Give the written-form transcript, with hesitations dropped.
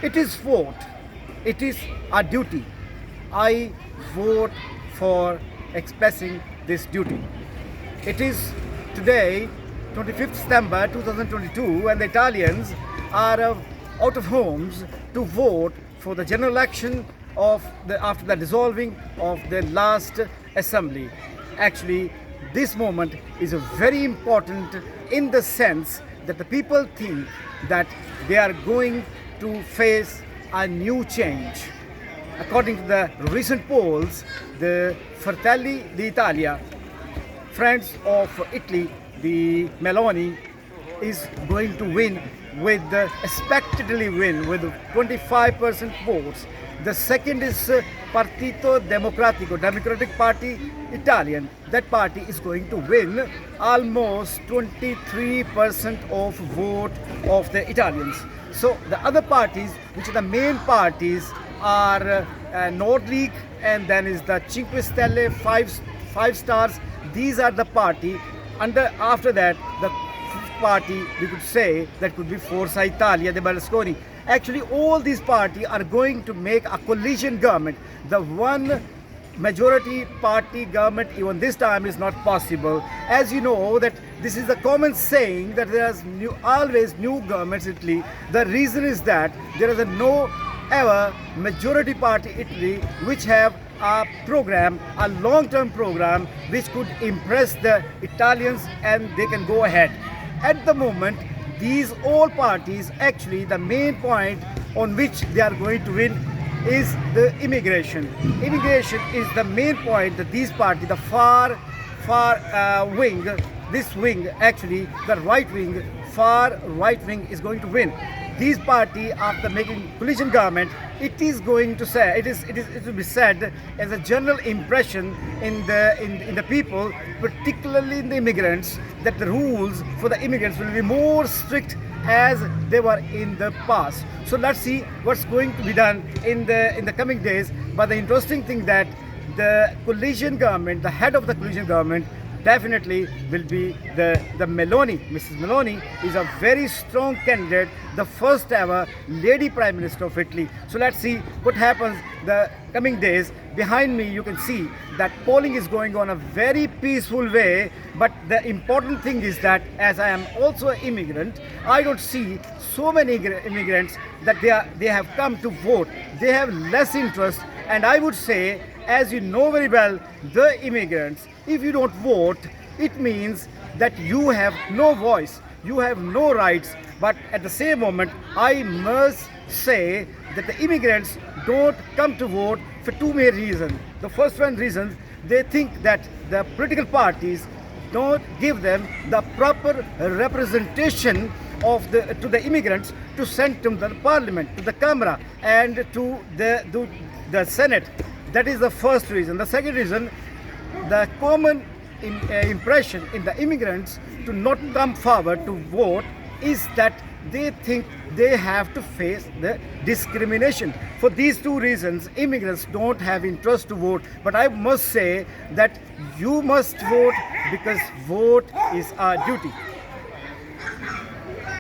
It is vote. It is our duty. I vote for expressing this duty. It is today, 25th September 2022, and the Italians are out of homes to vote for the general election after the dissolving of the last assembly. Actually, this moment is very important in the sense that the people think that they are going to face a new change. According to the recent polls, the Fratelli d'Italia, Friends of Italy, the Meloni, is going to win expectedly win with 25% votes. The second is Partito Democratico, Democratic Party Italian. That party is going to win almost 23% of vote of the Italians. So the other parties, which are the main parties, are Nord League, and then is the Cinque Stelle, five stars. These are the party. After that, the party, we could say, that could be Forza Italia, the Berlusconi. Actually, all these parties are going to make a coalition government. The one majority party government even this time is not possible. As you know, that this is a common saying that there is always new governments in Italy. The reason is that there is no ever majority party Italy which have a program, a long-term program which could impress the Italians and they can go ahead. At the moment, these all parties, actually the main point on which they are going to win is the immigration. Immigration is the main point that these parties, the far wing, this wing, actually the right wing, far right wing, is going to win. These party, after making coalition government, it is going to say, it will be said as a general impression in the people, particularly in the immigrants, that the rules for the immigrants will be more strict as they were in the past. So let's see what's going to be done in the coming days. But the interesting thing that the coalition government, the head of the coalition government, definitely will be the Meloni. Mrs. Meloni is a very strong candidate, the first ever lady Prime Minister of Italy. So let's see what happens the coming days. Behind me you can see that polling is going on a very peaceful way, but the important thing is that as I am also an immigrant, I don't see so many immigrants that they have come to vote. They have less interest, and I would say, as you know very well, the immigrants, if you don't vote, it means that you have no voice, you have no rights. But at the same moment, I must say that the immigrants don't come to vote for two main reasons. The first one reason, they think that the political parties don't give them the proper representation to the immigrants to send to the parliament, to the Camera, and to the Senate. That is the first reason. The second reason, the common impression in the immigrants to not come forward to vote is that they think they have to face the discrimination. For these two reasons, immigrants don't have interest to vote. But I must say that you must vote, because vote is our duty.